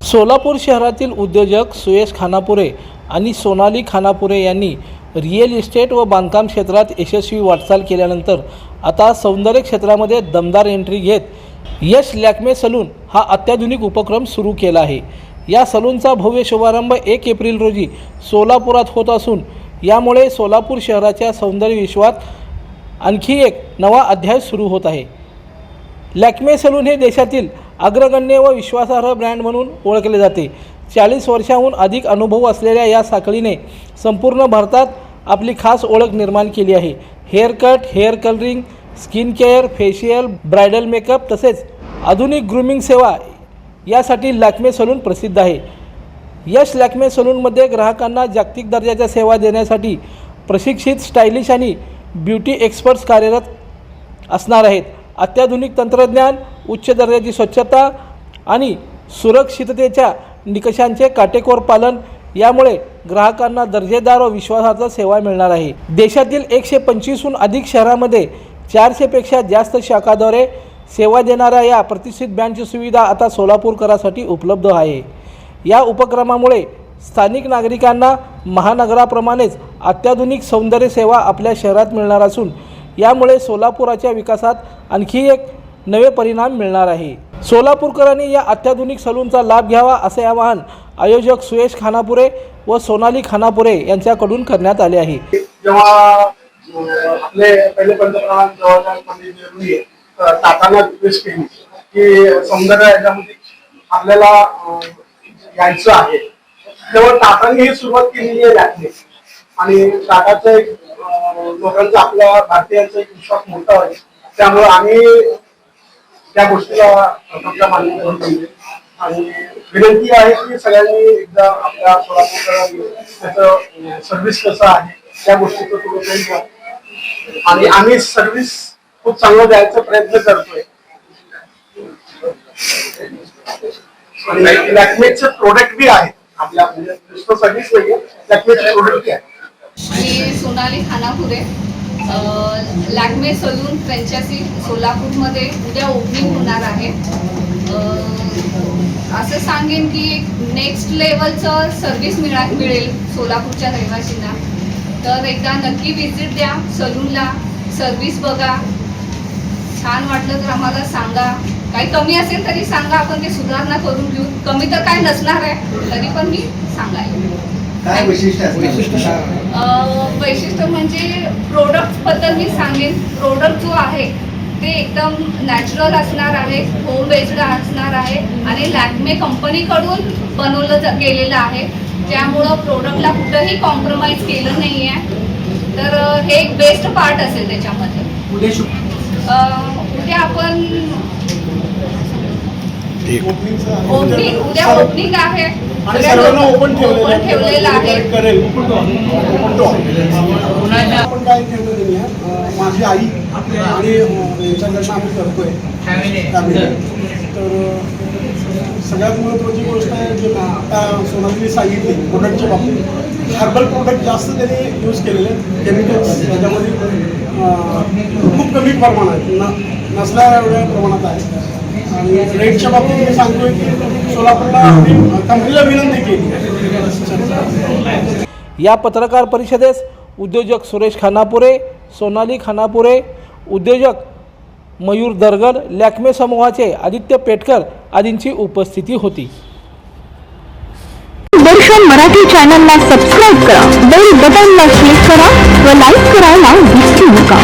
सोलापूर शहरातील उद्योजक सुयश खानापुरे आणि सोनाली खानापुरे यांनी रिअल इस्टेट व बांधकाम क्षेत्रात यशस्वी वाटचाल केल्यानंतर आता सौंदर्य क्षेत्रामध्ये दमदार एंट्री घेत यश लॅक्मे सलून हा अत्याधुनिक उपक्रम सुरू केला आहे। या सलूनचा भव्य शुभारंभ 1 एप्रिल रोजी सोलापुरात होत असून यामुळे सोलापूर शहराच्या सौंदर्य विश्वात आणखी एक नवा अध्याय सुरू होत आहे। लॅक्मे सलून हे देशातील अग्रगण्य व विश्वासार्ह ब्रँड म्हणून ओळखले जाते। 40 वर्षांहून अधिक अनुभव असलेल्या या साखळीने संपूर्ण भारतात आपली खास ओळख निर्माण केली आहे। Hair cut, hair colouring, skin care, facial, bridal makeup तसेच आधुनिक ग्रूमिंग सेवा यासाठी लॅक्मे सलून प्रसिद्ध आहे। यश लॅक्मे सलूनमध्ये ग्राहकांना जागतिक दर्जाच्या सेवा देण्यासाठी प्रशिक्षित स्टायलिश आणि ब्युटी एक्सपर्ट्स कार्यरत असणार आहेत। अत्याधुनिक तंत्रज्ञान, उच्च दर्जाची स्वच्छता आणि सुरक्षिततेच्या निकषांचे काटेकोर पालन यामुळे ग्राहकांना दर्जेदार व विश्वासार्ह सेवा मिळणार आहे। देशातील 125हून अधिक शहरांमध्ये 400 पेक्षा जास्त शाखाद्वारे सेवा देणाऱ्या या प्रतिष्ठित ब्रँडची सुविधा आता सोलापूरकरांसाठी उपलब्ध आहे। या उपक्रमामुळे स्थानिक नागरिकांना महानगराप्रमाणेच अत्याधुनिक सौंदर्य सेवा आपल्या शहरात मिळणार असून यामुळे सोलापुराच्या विकासात आणखी एक नवे परिणाम मिळणार आहे। सोलापूरकरांनी या अत्याधुनिक सलूनचा लाभ घ्यावा असे आवाहन आयोजक सुयश खानापुरे व सोनाली खानापुरे यांच्याकडून करण्यात आले आहे। जेव्हा आपले पहिले पंतप्रधान जवाहरलाल नेहरू टाटांना रिक्वेस्ट केली की सौंदर्य याच्यामध्ये आपल्याला यायचं आहे, तेव्हा टाटांनी ही सुरुवात केलेली आहे लॅक्मे आणि टाटाचं एक लोकांचा आपल्या भारतीयांचा एक विश्वास मोठा आहे। त्यामुळे आम्ही त्या गोष्टीला प्रथमतः मान्य करून दिली आणि विनंती आहे की सगळ्यांनी एकदा आपल्या सोलापूरकरांनी त्याचं सर्व्हिस कसं आहे त्या गोष्टीचं थोडं घ्या आणि आम्ही सर्व्हिस खूप चांगलं द्यायचा प्रयत्न करतोय। आणि लॅक्मेचे प्रोडक्ट बी आहे आपल्या नुसतं सर्व्हिस नाहीये, लॅक्मेचे प्रोडक्ट बी आहे। मी सोनाली खानापुरे, लॅक्मे सलून फ्रँचायझी सोलापूरमध्ये उद्या ओपनिंग होणार आहे। असं सांगेन की नेक्स्ट लेवलचं सर्व्हिस मिळेल सोलापूरच्या रहिवासींना, तर एकदा नक्की व्हिजिट द्या सलूनला, सर्व्हिस बघा, छान वाटलं तर आम्हाला सांगा, काही कमी असेल तरी सांगा, आपण ते सुधारणा करून घेऊ। कमी तर काय नसणार आहे तरी पण मी सांगायला काय वैशिष्ट्य म्हणजे प्रोडक्ट बद्दल मी सांगेन। प्रोडक्ट जो आहे ते एकदम नॅचरल असणार आहे, होम बेस्ड असणार आहे आणि लॅक्मे कंपनीकडून बनवलं गेलेलं आहे, त्यामुळं प्रोडक्टला कुठंही कॉम्प्रोमाइज केलं नाही आहे। तर हे एक बेस्ट पार्ट असेल त्याच्यामध्ये। उद्या आपण उद्या ओपनिंग आहे, ओपन ठेवलेलं आहे। आपण काय ठेवलेली आहे, माझी आई आणि याच्याकडनं आम्ही करतोय तर सगळ्यात महत्त्वाची गोष्ट आहे जे आता सोनालीने सांगितली प्रोडक्टच्या बाबतीत, हर्बल प्रोडक्ट जास्त त्यांनी यूज केलेले, केमिकल्स त्याच्यामध्ये खूप कमी प्रमाणात नसल्या एवढ्या प्रमाणात आहे। आणि रेटच्या बाबतीत मी सांगतोय की सोलापूरला कंपनीला विनंती केली। या पत्रकार परिषदेस उद्योजक सुरेश खानापुरे, सोनाली खानापुरे, उद्योजक मयूर दरगड, लॅक्मे समूहाचे आदित्य पेटकर आदींची उपस्थिती होती। दर्शन मराठी चॅनलला सबस्क्राईब करा, बेल बटनला क्लिक करा व लाईक करायला विसरू नका।